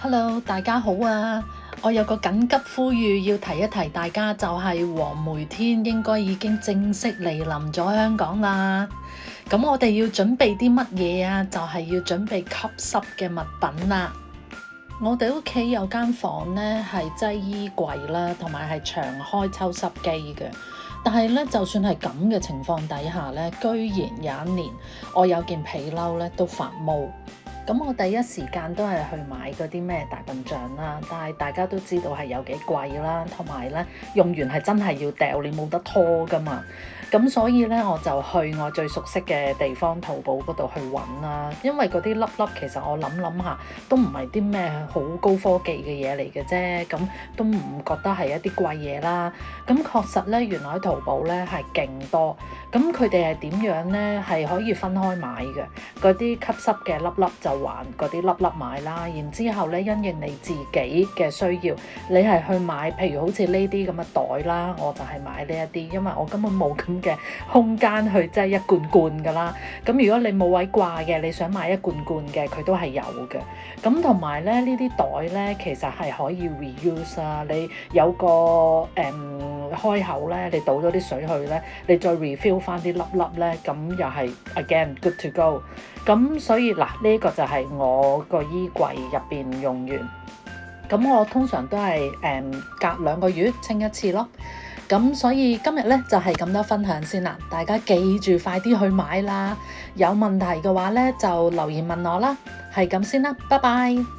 Hello，大家好啊！我有個緊急呼籲要提一提大家，就係黃梅天應該已經正式嚟臨咗香港啦。咁我哋要準備啲乜嘢啊？就係要準備吸濕嘅物品啦。我哋屋企有間房呢，係擠衣櫃啦，同埋係長開抽濕機嘅。但係咧，就算係咁嘅情況底下咧，居然有一年我有件皮褸咧都發毛。咁我第一時間都係去買嗰啲咩大笨象啦，但係大家都知道係有幾貴啦，同埋咧用完係真係要掉，你冇得拖噶嘛。咁所以咧我就去我最熟悉嘅地方淘寶嗰度去揾啦，因為嗰啲粒粒其實我諗下都唔係啲咩好高科技嘅嘢嚟嘅啫，咁都唔覺得係一啲貴嘢啦。咁確實咧，原來喺淘寶咧係勁多，咁佢哋係點樣咧？係可以分開買嘅，嗰啲吸濕嘅粒粒就還嗰啲粒粒買啦，然之後咧因應你自己嘅需要，你係去買，譬如好似呢啲咁嘅袋啦，我就係買呢一啲，因為我根本冇咁嘅空間去即係一罐罐噶啦。咁如果你冇位掛嘅，你想買一罐罐嘅，佢都係有嘅。咁同埋咧呢啲袋咧，其實係可以 reuse 啊，你有個開口咧，你倒咗啲水去咧，你再 refill 翻啲粒粒咧，咁又係 again good to go。咁所以嗱，呢個就係我個衣櫃入邊用完。咁我通常都係隔2個月清一次咯。咁所以今日咧就係咁多分享先啦，大家記住快啲去買啦。有問題嘅話咧就留言問我啦。係咁先啦，拜拜。